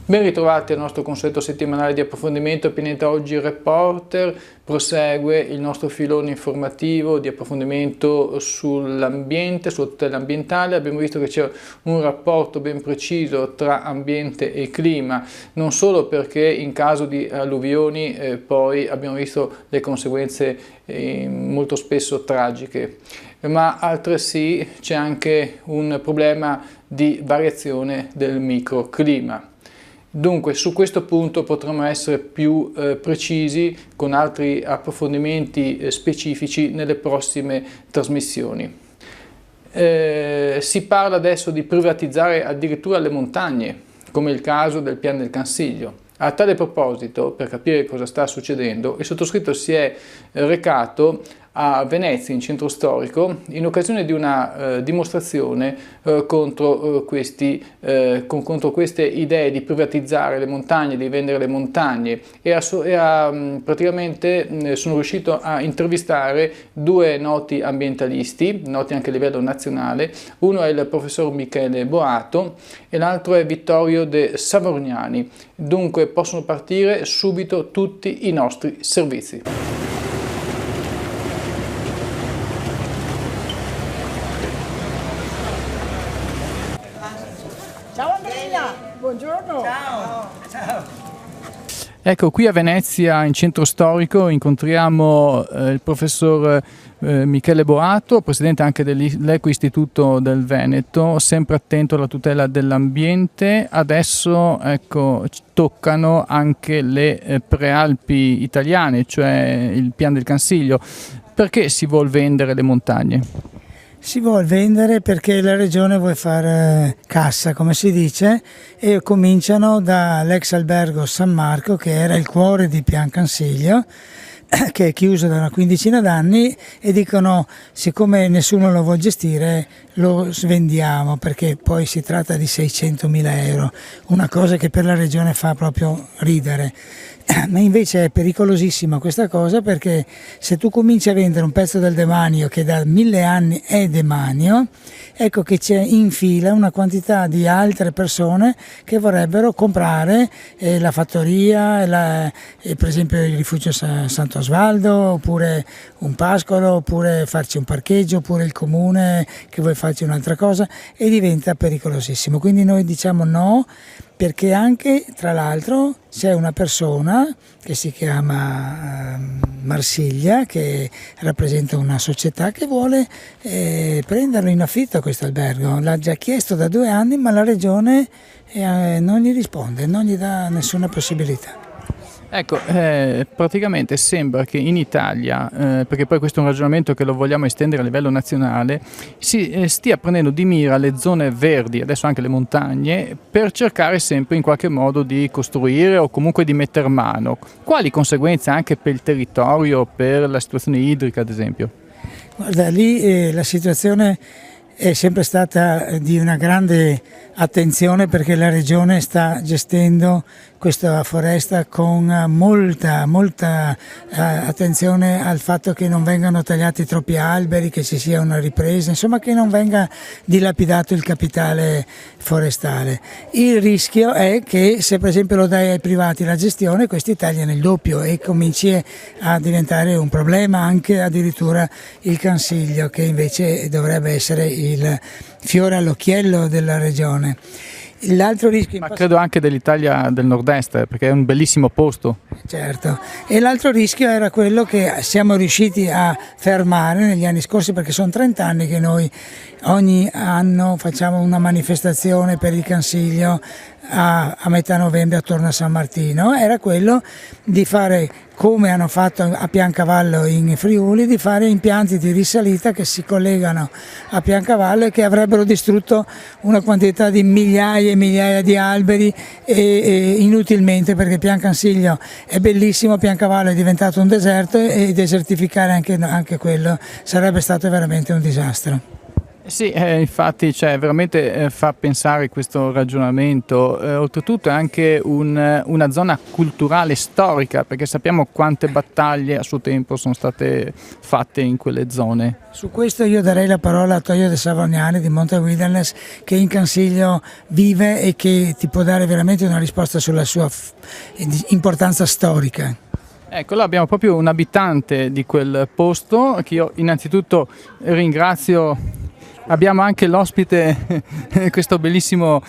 Ben ritrovati al nostro consueto settimanale di approfondimento Pineta. Oggi il reporter prosegue il nostro filone informativo di approfondimento sull'ambiente, sulla tutela ambientale. Abbiamo visto che c'è un rapporto ben preciso tra ambiente e clima, non solo perché in caso di alluvioni poi abbiamo visto le conseguenze molto spesso tragiche, ma altresì c'è anche un problema di variazione del microclima. Dunque su questo punto potremo essere più precisi con altri approfondimenti specifici nelle prossime trasmissioni. Si parla adesso di privatizzare addirittura le montagne, come il caso del Pian del Cansiglio. A tale proposito, per capire cosa sta succedendo, il sottoscritto si è recato a Venezia, in centro storico, in occasione di una dimostrazione contro queste idee di privatizzare le montagne, di vendere le montagne, praticamente sono riuscito a intervistare due noti ambientalisti, noti anche a livello nazionale. Uno è il professor Michele Boato e l'altro è Vittorio De Savorgnani. Dunque possono partire subito tutti i nostri servizi. Buongiorno. Ciao. Ciao. Ecco, qui a Venezia, in centro storico, incontriamo il professor Michele Boato, presidente anche dell'Eco Istituto del Veneto, sempre attento alla tutela dell'ambiente. Adesso ecco, toccano anche le prealpi italiane, cioè il Pian del Cansiglio. Perché si vuol vendere le montagne? Si vuol vendere perché la regione vuole fare cassa, come si dice, e cominciano dall'ex albergo San Marco, che era il cuore di Pian Cansiglio, che è chiuso da una quindicina d'anni, e dicono siccome nessuno lo vuole gestire lo svendiamo, perché poi si tratta di 600.000 euro, una cosa che per la regione fa proprio ridere. Ma invece è pericolosissima questa cosa, perché se tu cominci a vendere un pezzo del demanio che da 1000 anni è demanio, ecco che c'è in fila una quantità di altre persone che vorrebbero comprare la fattoria, per esempio il rifugio Santo Osvaldo, oppure un pascolo, oppure farci un parcheggio, oppure il comune che vuole farci un'altra cosa, e diventa pericolosissimo. Quindi noi diciamo no, perché anche tra l'altro c'è una persona che si chiama Marsiglia, che rappresenta una società che vuole prenderlo in affitto questo albergo. L'ha già chiesto da 2 anni, ma la regione non gli risponde, non gli dà nessuna possibilità. Ecco, praticamente sembra che in Italia, perché poi questo è un ragionamento che lo vogliamo estendere a livello nazionale, si stia prendendo di mira le zone verdi, adesso anche le montagne, per cercare sempre in qualche modo di costruire o comunque di metter mano. Quali conseguenze anche per il territorio, per la situazione idrica ad esempio? Guarda, lì la situazione è sempre stata di una grande attenzione, perché la regione sta gestendo questa foresta con molta attenzione al fatto che non vengano tagliati troppi alberi, che ci sia una ripresa, insomma che non venga dilapidato il capitale forestale. Il rischio è che se per esempio lo dai ai privati la gestione, questi tagliano il doppio e cominci a diventare un problema anche addirittura il Cansiglio, che invece dovrebbe essere il fiore all'occhiello della regione. L'altro rischio, ma credo anche dell'Italia del nord-est, perché è un bellissimo posto. Certo, e l'altro rischio era quello che siamo riusciti a fermare negli anni scorsi, perché sono 30 anni che noi ogni anno facciamo una manifestazione per il Cansiglio a metà novembre attorno a San Martino. Era quello di fare, come hanno fatto a Piancavallo in Friuli, di fare impianti di risalita che si collegano a Piancavallo e che avrebbero distrutto una quantità di migliaia e migliaia di alberi e inutilmente, perché Pian Cansiglio è bellissimo, Piancavallo è diventato un deserto e desertificare anche quello sarebbe stato veramente un disastro. Sì, infatti cioè, veramente fa pensare questo ragionamento. Oltretutto è anche una zona culturale storica, perché sappiamo quante battaglie a suo tempo sono state fatte in quelle zone. Su questo io darei la parola a Toio De Savognani di Monte Wilderness, che in Cansiglio vive e che ti può dare veramente una risposta sulla sua importanza storica. Ecco, là abbiamo proprio un abitante di quel posto che io innanzitutto ringrazio. Abbiamo anche l'ospite, questo bellissimo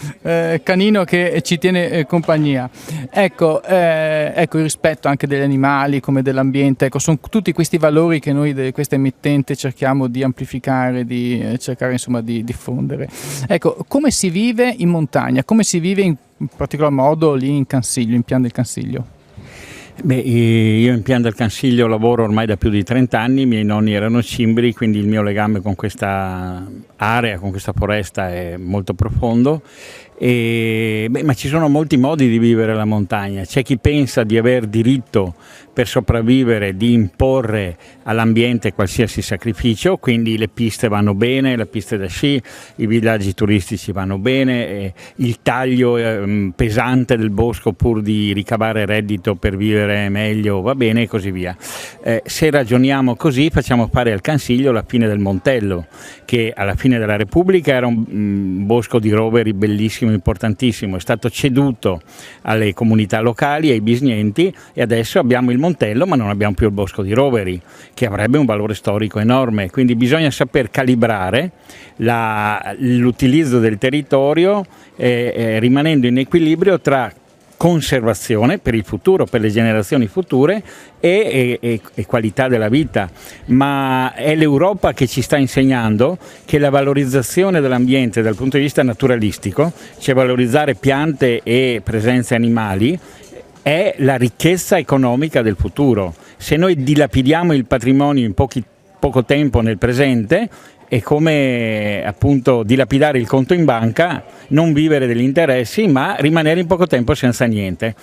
canino che ci tiene compagnia. Ecco, il rispetto anche degli animali come dell'ambiente, ecco, sono tutti questi valori che noi di questa emittente cerchiamo di amplificare, di cercare insomma di diffondere. Ecco, come si vive in montagna, come si vive in particolar modo lì in Cansiglio, in Pian del Cansiglio? Beh, io in Pian del Cansiglio lavoro ormai da più di 30 anni, i miei nonni erano cimbri, quindi il mio legame con questa area, con questa foresta è molto profondo. Ma ci sono molti modi di vivere la montagna. C'è chi pensa di aver diritto per sopravvivere di imporre all'ambiente qualsiasi sacrificio, quindi le piste vanno bene, le piste da sci, i villaggi turistici vanno bene, il taglio pesante del bosco pur di ricavare reddito per vivere meglio va bene e così via. Se ragioniamo così facciamo fare al Cansiglio la fine del Montello, che alla fine della Repubblica era un bosco di roveri bellissimo, importantissimo, è stato ceduto alle comunità locali, ai bisnienti, e adesso abbiamo il Montello ma non abbiamo più il bosco di roveri, che avrebbe un valore storico enorme. Quindi bisogna saper calibrare l'utilizzo del territorio rimanendo in equilibrio tra conservazione per il futuro, per le generazioni future e qualità della vita. Ma è l'Europa che ci sta insegnando che la valorizzazione dell'ambiente dal punto di vista naturalistico, cioè valorizzare piante e presenze animali, è la ricchezza economica del futuro. Se noi dilapidiamo il patrimonio in poco tempo nel presente, è come appunto dilapidare il conto in banca, non vivere degli interessi ma rimanere in poco tempo senza niente.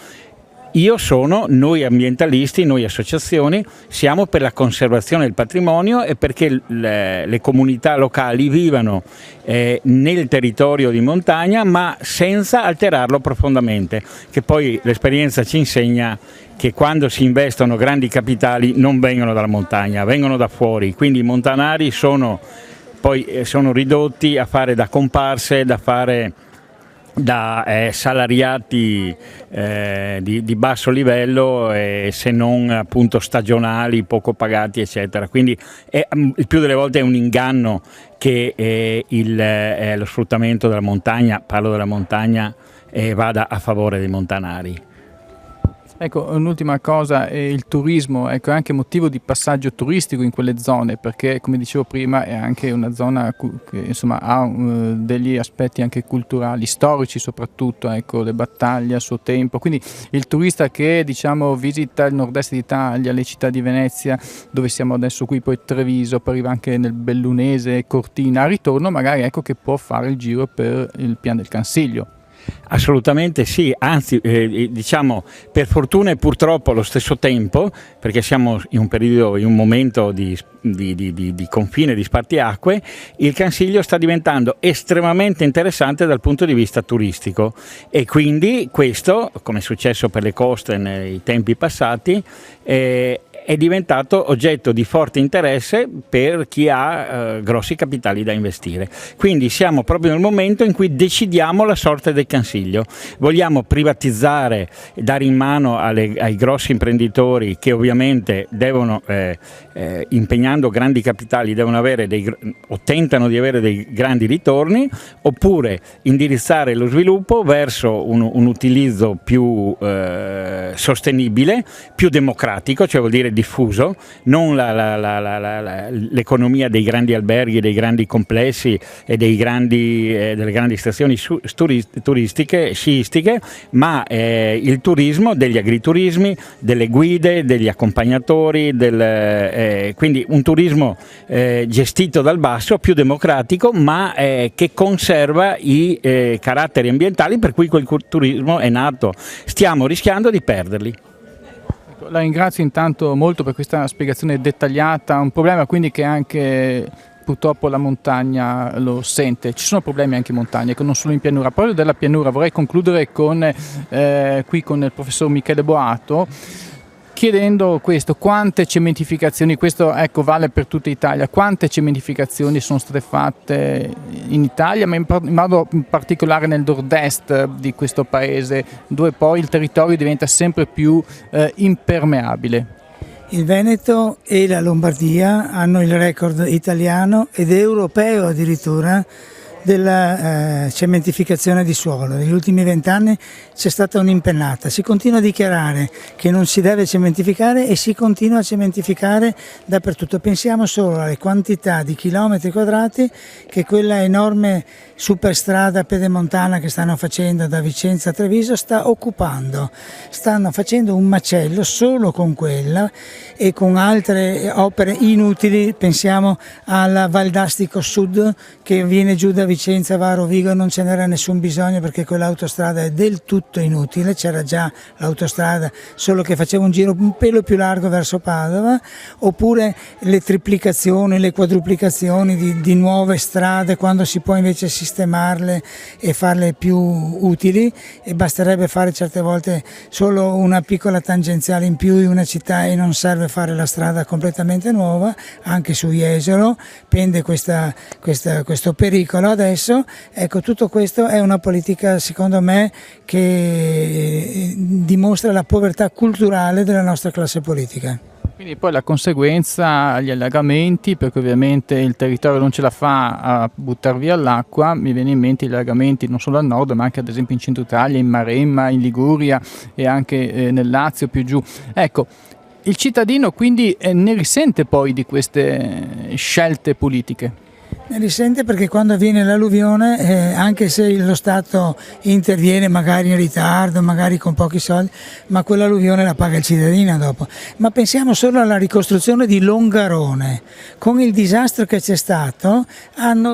Noi ambientalisti, noi associazioni, siamo per la conservazione del patrimonio e perché le comunità locali vivano nel territorio di montagna ma senza alterarlo profondamente, che poi l'esperienza ci insegna che quando si investono grandi capitali non vengono dalla montagna, vengono da fuori, quindi i montanari sono ridotti a fare da comparse, da salariati di basso livello, se non appunto stagionali, poco pagati eccetera. Quindi il più delle volte è un inganno che lo sfruttamento della montagna, parlo della montagna, vada a favore dei montanari. Ecco, un'ultima cosa, il turismo, ecco, è anche motivo di passaggio turistico in quelle zone, perché come dicevo prima è anche una zona che insomma ha degli aspetti anche culturali, storici soprattutto, ecco, le battaglie a suo tempo, quindi il turista che diciamo visita il nord-est d'Italia, le città di Venezia, dove siamo adesso qui, poi Treviso, poi arriva anche nel Bellunese, Cortina, al ritorno magari ecco che può fare il giro per il Pian del Cansiglio. Assolutamente sì, anzi diciamo per fortuna e purtroppo allo stesso tempo, perché siamo in un momento di confine, di spartiacque, il Cansiglio sta diventando estremamente interessante dal punto di vista turistico e quindi questo, come è successo per le coste nei tempi passati, è diventato oggetto di forte interesse per chi ha grossi capitali da investire. Quindi siamo proprio nel momento in cui decidiamo la sorte del Cansiglio. Vogliamo privatizzare, dare in mano ai grossi imprenditori che ovviamente devono, impegnando grandi capitali, devono avere o tentano di avere dei grandi ritorni, oppure indirizzare lo sviluppo verso un utilizzo più sostenibile, più democratico, cioè vuol dire diffuso, non l'economia dei grandi alberghi, dei grandi complessi e delle grandi stazioni turistiche, sciistiche, ma il turismo degli agriturismi, delle guide, degli accompagnatori, quindi un turismo gestito dal basso, più democratico, ma che conserva i caratteri ambientali per cui quel turismo è nato. Stiamo rischiando di perderli. La ringrazio intanto molto per questa spiegazione dettagliata, un problema quindi che è anche purtroppo la montagna lo sente. Ci sono problemi anche in montagna, che non solo in pianura. Proprio della pianura vorrei concludere qui con il professor Michele Boato, chiedendo questo: quante cementificazioni, questo ecco vale per tutta Italia, quante cementificazioni sono state fatte in Italia, ma in modo particolare nel nord-est di questo paese, dove poi il territorio diventa sempre più impermeabile? Il Veneto e la Lombardia hanno il record italiano ed europeo addirittura della cementificazione di suolo. Negli ultimi 20 anni c'è stata un'impennata, si continua a dichiarare che non si deve cementificare e si continua a cementificare dappertutto. Pensiamo solo alle quantità di chilometri quadrati che quella enorme superstrada pedemontana che stanno facendo da Vicenza a Treviso sta occupando. Stanno facendo un macello solo con quella e con altre opere inutili. Pensiamo alla Valdastico Sud che viene giù da Vicenza, va a Rovigo, non ce n'era nessun bisogno perché quell'autostrada è del tutto inutile, c'era già l'autostrada solo che faceva un giro un pelo più largo verso Padova, oppure le triplicazioni, le quadruplicazioni di nuove strade quando si può invece sistemarle e farle più utili, e basterebbe fare certe volte solo una piccola tangenziale in più in una città e non serve fare la strada completamente nuova. Anche su Jesolo pende questo pericolo. Adesso, ecco, tutto questo è una politica, secondo me, che dimostra la povertà culturale della nostra classe politica. Quindi poi la conseguenza, gli allagamenti, perché ovviamente il territorio non ce la fa a buttare via l'acqua. Mi viene in mente gli allagamenti non solo al nord, ma anche ad esempio in centro Italia, in Maremma, in Liguria e anche nel Lazio più giù. Ecco, il cittadino quindi ne risente poi di queste scelte politiche. Ne risente perché quando avviene l'alluvione, anche se lo Stato interviene magari in ritardo, magari con pochi soldi, ma quell'alluvione la paga il cittadino dopo. Ma pensiamo solo alla ricostruzione di Longarone. Con il disastro che c'è stato,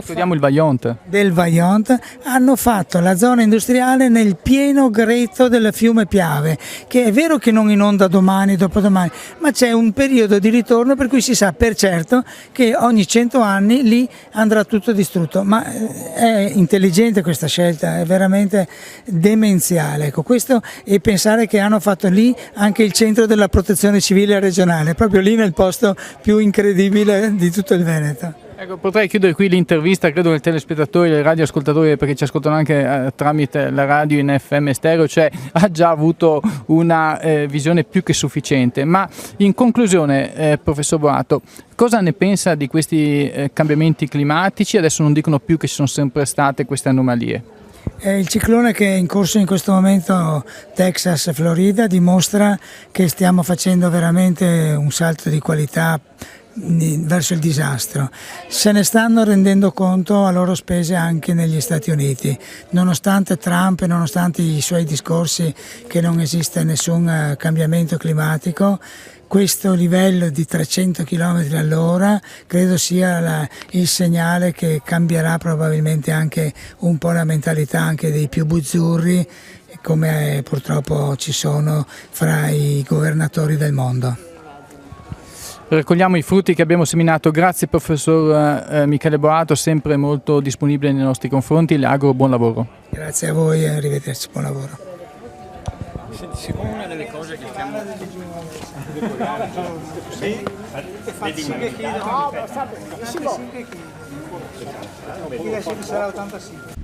Vediamo il Vajont. Hanno fatto la zona industriale nel pieno greto del fiume Piave, che è vero che non inonda domani, dopodomani, ma c'è un periodo di ritorno per cui si sa per certo che ogni 100 anni lì andrà tutto distrutto. Ma è intelligente questa scelta, è veramente demenziale, ecco, questo, e pensare che hanno fatto lì anche il centro della protezione civile regionale, proprio lì nel posto più incredibile di tutto il Veneto. Ecco, potrei chiudere qui l'intervista, credo che i telespettatori e i radioascoltatori, perché ci ascoltano anche tramite la radio in FM stereo, cioè ha già avuto una visione più che sufficiente. Ma in conclusione, professor Boato, cosa ne pensa di questi cambiamenti climatici? Adesso non dicono più che ci sono sempre state queste anomalie. Il ciclone che è in corso in questo momento, Texas e Florida, dimostra che stiamo facendo veramente un salto di qualità verso il disastro. Se ne stanno rendendo conto a loro spese anche negli Stati Uniti, nonostante Trump e nonostante i suoi discorsi che non esiste nessun cambiamento climatico. Questo livello di 300 km all'ora credo sia il segnale che cambierà probabilmente anche un po' la mentalità anche dei più buzzurri, come purtroppo ci sono fra i governatori del mondo. Raccogliamo i frutti che abbiamo seminato. Grazie professor Michele Boato, sempre molto disponibile nei nostri confronti. Le auguro buon lavoro. Grazie a voi e arrivederci, buon lavoro. Siccome una delle cose che stiamo sarà 85.